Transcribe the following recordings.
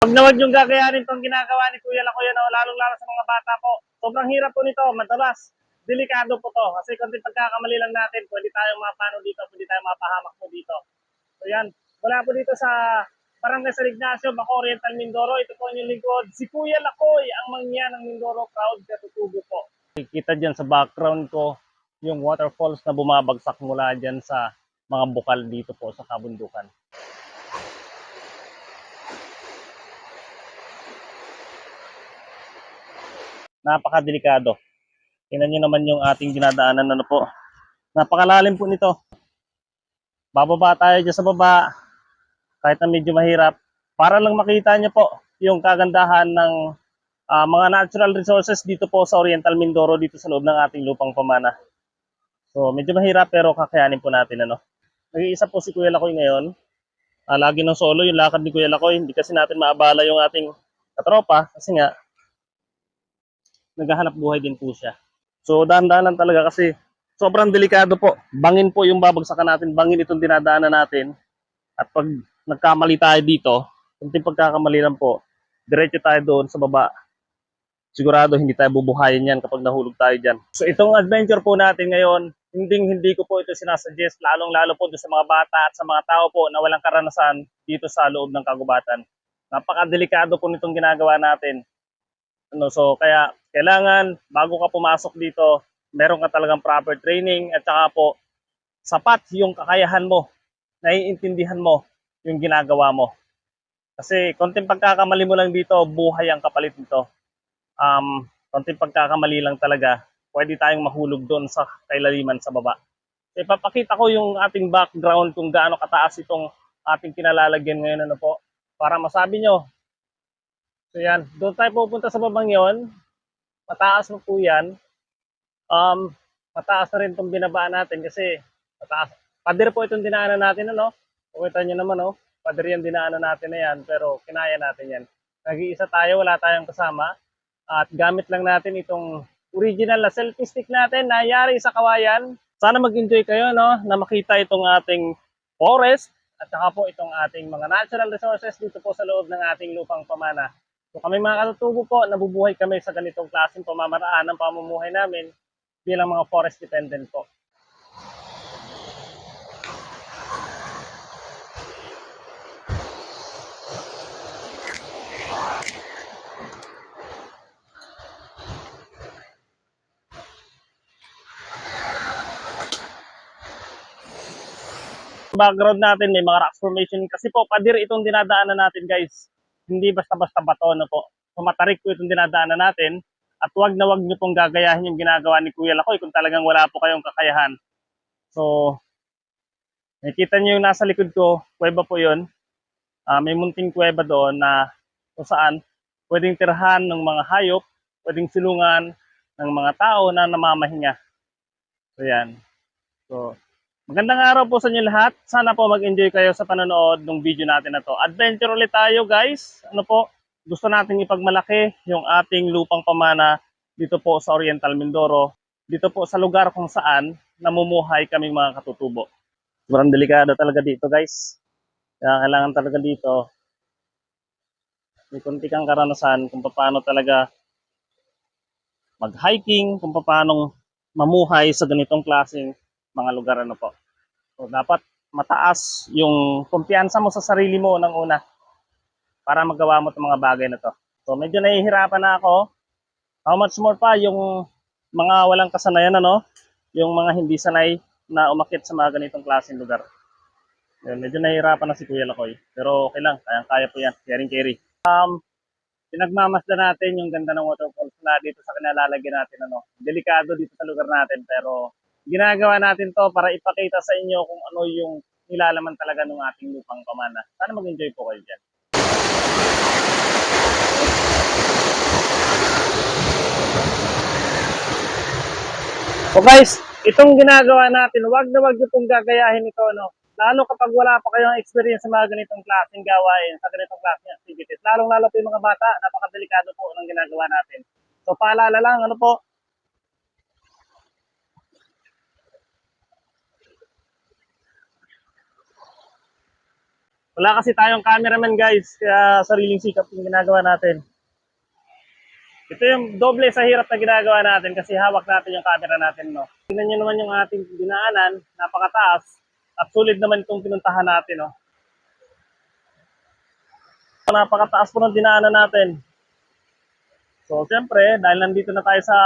Huwag na huwag yung gagayanin itong ginagawa ni Kuya Lakoy, no? Lalong-lalo sa mga bata po. Sobrang hirap po nito, madalas. Delikado po to. Kasi kung pagkakamali lang natin, pwede tayong mapano dito, pwede tayong mapahamak po dito. So yan, wala po dito sa Barangay San Ignacio, Baco, Oriental, Mindoro. Ito po yung lingkod. Si Kuya Lakoy, ang mangyan ng Mindoro, proud katutubo po. Kita dyan sa background ko, yung waterfalls na bumabagsak mula dyan sa mga bukal dito po sa kabundukan. Napakadelikado. Tingnan nyo naman yung ating dinadaanan, ano po. Napakalalim po nito. Bababa tayo dyan sa baba, kahit na medyo mahirap, para lang makita nyo po yung kagandahan ng mga natural resources dito po sa Oriental Mindoro, dito sa loob ng ating lupang pamana. So medyo mahirap pero kakayanin po natin, ano. Nag-iisa po si Kuya Lakoy ngayon. Lagi ng solo yung lakad ni Kuya Lakoy. Hindi kasi natin maabala yung ating katropa kasi nga naghahanap buhay din po siya. So dahan-dahan lang talaga kasi sobrang delikado po. Bangin po yung babagsakan natin, bangin itong dinadaanan natin. At pag nagkamali tayo dito, kunting pagkakamali lang po, diretso tayo doon sa baba. Sigurado hindi tayo bubuhayin yan kapag nahulog tayo dyan. So itong adventure po natin ngayon, hindi ko po ito sinasuggest, lalong-lalo po sa mga bata at sa mga tao po na walang karanasan dito sa loob ng kagubatan. Napakadelikado po nitong ginagawa natin. So kaya kailangan bago ka pumasok dito, meron ka talagang proper training at saka po sapat yung kakayahan mo, naiintindihan mo yung ginagawa mo. Kasi konting pagkakamali mo lang dito, buhay ang kapalit nito. Konting pagkakamali lang talaga, pwede tayong mahulog doon sa kailaliman sa baba. So, ipapakita ko yung ating background kung gaano kataas itong ating kinalalagyan ngayon, ano po, para masabi nyo. So yan, doon tayo pupunta sa babang yon. Mataas mo po yan. Mataas na rin itong binabaan natin kasi mataas. Pader po itong dinaanan natin, ano? Pakita nyo naman, oh. Pader yung dinaanan natin na yan, pero kinaya natin yan. Nag-iisa tayo, wala tayong kasama. At gamit lang natin itong original na selfie stick natin na yari sa kawayan. Sana mag-enjoy kayo, no? Na makita itong ating forest at saka po itong ating mga natural resources dito po sa loob ng ating lupang pamana. So kami mga katutubo po, nabubuhay kami sa ganitong klaseng pamamaraan ng pamumuhay namin bilang mga forest dependent po. Background natin may mga rock formation kasi po padir itong dinadaanan natin, guys. Hindi basta-basta bato, na po. So matarik po itong dinadaanan natin at wag na wag niyo pong gagayahin yung ginagawa ni Kuya Lakoy kung talagang wala po kayong kakayahan. So nakita niyo yung nasa likod ko, kuweba po 'yon. May munting kuweba doon na kung saan pwedeng tirahan ng mga hayop, pwedeng silungan ng mga tao na namamahinga. So yan. So magandang araw po sa inyo lahat. Sana po mag-enjoy kayo sa panonood ng video natin na to. Adventure ulit tayo, guys. Ano po, gusto natin ipagmalaki yung ating lupang pamana dito po sa Oriental Mindoro. Dito po sa lugar kung saan namumuhay kaming mga katutubo. Sobrang delikado talaga dito, guys. Kaya kailangan talaga dito may kunti kang karanasan kung paano talaga mag-hiking, kung paano mamuhay sa ganitong klaseng mga lugar, ano po. So, dapat mataas yung kumpiyansa mo sa sarili mo ng una para magawa mo itong mga bagay na to. So medyo nahihirapan na ako. How much more pa yung mga walang kasanayan, ano? Yung mga hindi sanay na umakyat sa mga ganitong klaseng lugar. Yun, medyo nahihirapan na si Kuya Lakoy. Pero okay lang, kayang-kaya po yan. Carry. Pinagmamasdan natin yung ganda ng waterfalls na dito sa kinalalagyan natin, ano. Delikado dito sa lugar natin pero ginagawa natin to para ipakita sa inyo kung ano yung nilalaman talaga ng ating lupang pamana. Sana mag-enjoy po kayo dyan. So guys, itong ginagawa natin, wag na wag nyo pong gagayahin ito, no? Lalo kapag wala pa kayong experience sa mga ganitong klaseng gawain, sa ganitong klaseng activities. Lalong-lalo po yung mga bata, napakadelikado po ng ginagawa natin. So paalala lang, ano po, Wala kasi tayong cameraman guys, kaya sariling sikap yung ginagawa natin. Ito yung doble sa hirap na ginagawa natin kasi hawak natin yung camera natin, no. Tingnan nyo naman yung ating dinaanan, napakataas, at sulit naman itong pinuntahan natin, no. Napakataas po ng dinaanan natin. So, siyempre, dahil nandito na tayo sa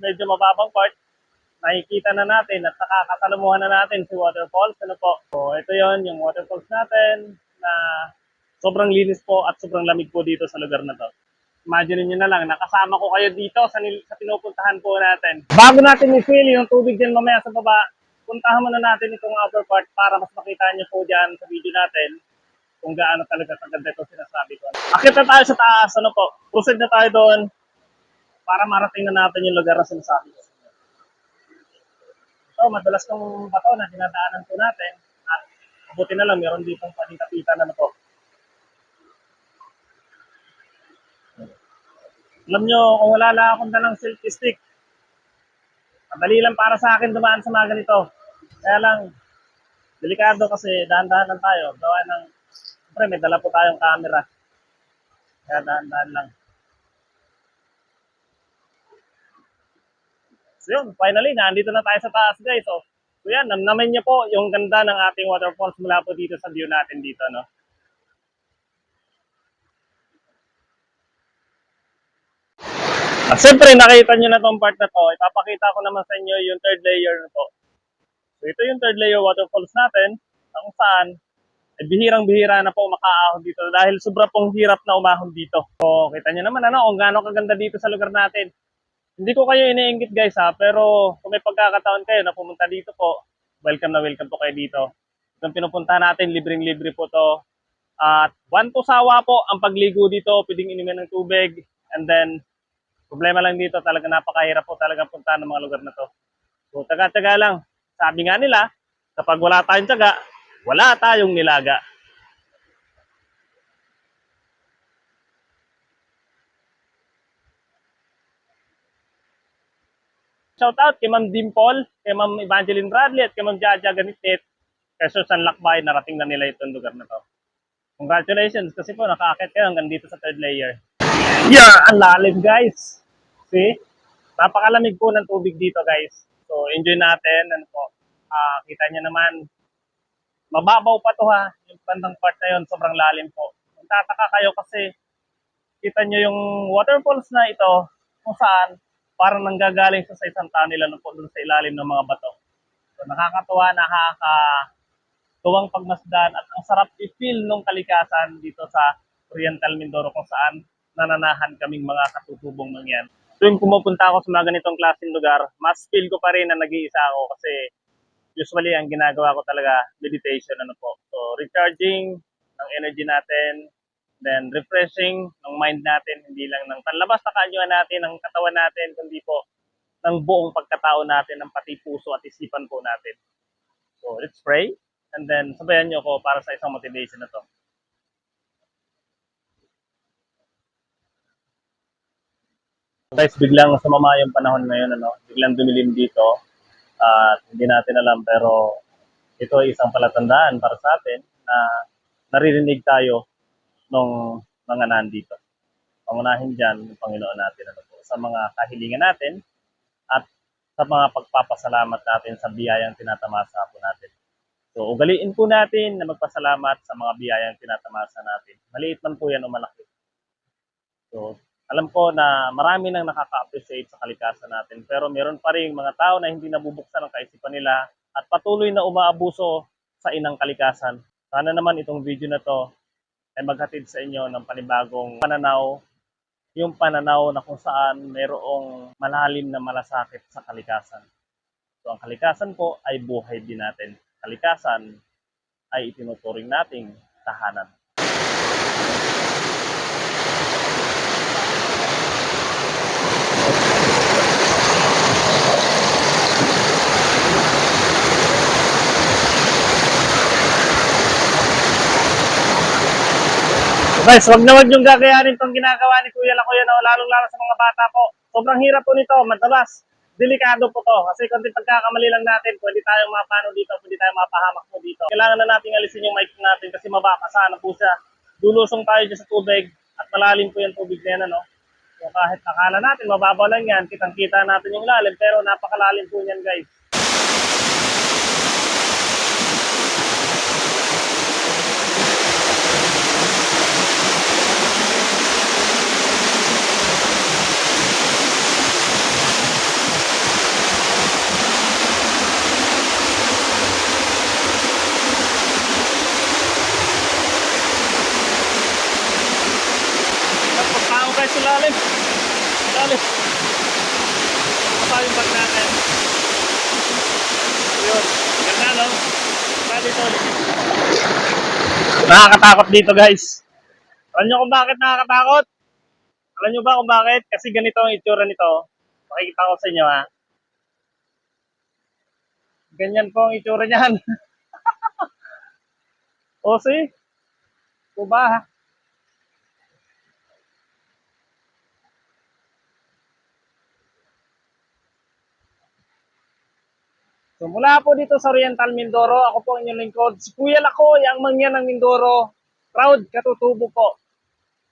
medyo mababang part, nakikita na natin at nakakasalamuhan na natin si waterfalls. Ano po? So, ito yon yung waterfalls natin na sobrang linis po at sobrang lamig po dito sa lugar na to. Imagine niyo na lang, nakasama ko kayo dito sa pinupuntahan po natin. Bago natin i-feel yung tubig din mamaya sa baba, puntahan muna natin itong upper part para mas makita niyo po dyan sa video natin kung gaano talaga kaganda itong sinasabi ko. Akit na tayo sa taas, ano po? Proceed na tayo doon para marating na natin yung lugar na sinasabi ko. So, madalas tong bato na dinadaanan po natin at mabuti na lang meron ditong palitapitan na po. Alam nyo, kung wala lang akong dalang selfie stick, madali lang para sa akin dumaan sa mga ganito. Kaya lang, delikado kasi dahan-dahan lang tayo. Gawa ng, siyempre may dala po tayong camera. Kaya dahan-dahan lang. So yun, finally, nandito na tayo sa taas guys. So yan, namnamin niyo po yung ganda ng ating waterfalls mula po dito sa view natin dito, no? At siyempre, nakita nyo na tong part na to, ipapakita ko naman sa inyo yung third layer na to. So ito yung third layer waterfalls natin, kung saan, bihirang-bihira na po makaahon dito dahil sobra pong hirap na umahon dito. So kita nyo naman ano, kung gaano kaganda dito sa lugar natin. Hindi ko kayo iniinggit guys ha, pero kung may pagkakataon kayo na pumunta dito po, welcome na welcome po kayo dito. Itong pinupunta natin, libreng-libre po to. At one to sawa po ang pagligo dito, pwedeng inumin ng tubig, and then problema lang dito, talaga napakahirap po talaga punta ng mga lugar na to. So, taga-taga lang. Sabi nga nila, kapag wala tayong taga, wala tayong nilaga. Shout out kay Ma'am Dimple, kay Ma'am Evangeline Bradley, at kay Ma'am Jaja Ganitit. Kay San Lakbay, narating na nila itong lugar na to. Congratulations, kasi po nakaakit kayo hanggang dito sa third layer. Yeah, ang lalim guys. See? Napakalamig po ng tubig dito guys. So enjoy natin. Ano po? Kita niyo naman. Mababaw pa to ha. Yung bandang part na yun, sobrang lalim po. Kung tataka kayo kasi kita niyo yung waterfalls na ito kung saan parang nanggagaling sa isang tunnel ano po doon sa ilalim ng mga bato. So nakakatuwa, nakakatuwang pagmasdan at ang sarap i-feel nung kalikasan dito sa Oriental Mindoro kung saan nananahan kaming mga katutubong mangyan. Tuwing pumupunta ako sa mga ganitong klaseng lugar, mas feel ko pa rin na nag-iisa ako kasi usually ang ginagawa ko talaga meditation ano po. So recharging ng energy natin, then refreshing ng mind natin, hindi lang ng panlabas na kaanyuan natin, ng katawan natin, kundi po ng buong pagkatao natin, ng pati puso at isipan po natin. So let's pray and then sabayan niyo ako para sa isang motivation na to. Guys, biglang sumama yung panahon ngayon, ano? Biglang dumilim dito at hindi natin alam pero ito ay isang palatandaan para sa atin na naririnig tayo ng mga nandito. Pangunahin dyan yung Panginoon natin ano po, sa mga kahilingan natin at sa mga pagpapasalamat natin sa biyayang tinatamasa po natin. So, ugaliin po natin na magpasalamat sa mga biyayang tinatamasa natin. Maliit man po yan o malaki. So, alam ko na marami nang nakaka-appreciate sa kalikasan natin pero meron pa rin mga tao na hindi nabubuksan ang kaisipan nila at patuloy na umaabuso sa inang kalikasan. Sana naman itong video na to ay maghatid sa inyo ng panibagong pananaw, yung pananaw na kung saan mayroong malalim na malasakit sa kalikasan. So ang kalikasan po ay buhay din natin. Kalikasan ay itinuturing nating tahanan. Guys, wag na wag yung gagayanin itong ginagawa ni Kuya Lakoy, no? Lalong-lalo sa mga bata po. Sobrang hirap po nito, madalas. delikado po to. Kasi kung pagkakamali lang natin, pwede tayong mapano dito, pwede tayong mapahamak po dito. Kailangan na natin alisin yung mic natin kasi mabakasa na po siya. Dulusong tayo dyan sa tubig at malalim po yung tubig na yan, ano. So kahit akala natin, mababaw lang yan, kitang-kita natin yung lalim, pero napakalalim po yan, guys. Nagpagtao guys sa lalim. Lalim. Masa yung bag natin. Yun. Ganda, no? Ganda dito. Nakakatakot dito, guys. Alam nyo kung bakit nakakatakot? Alam nyo ba kung bakit? Kasi ganito ang itsura nito. Makikita ko sa inyo, ha? Ganyan po ang itsura niyan. O, see? Diba, ha? So mula po dito sa Oriental Mindoro, ako po ang inyong lingkod. Si Kuya Lako, ang mangyan ng Mindoro. Proud katutubo po.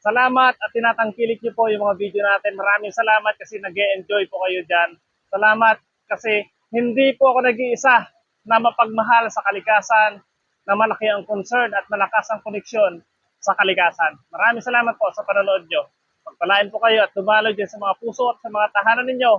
Salamat at tinatangkilik niyo po yung mga video natin. Maraming salamat kasi nag-e-enjoy po kayo dyan. Salamat kasi hindi po ako nag-iisa na mapagmahal sa kalikasan, na malaki ang concern at malakas ang koneksyon sa kalikasan. Maraming salamat po sa panonood nyo. Pagpalain po kayo at dumaloy din sa mga puso at sa mga tahanan ninyo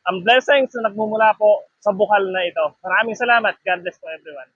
ang blessings na nagmumula po sa bukal na ito. Maraming salamat. God bless po everyone.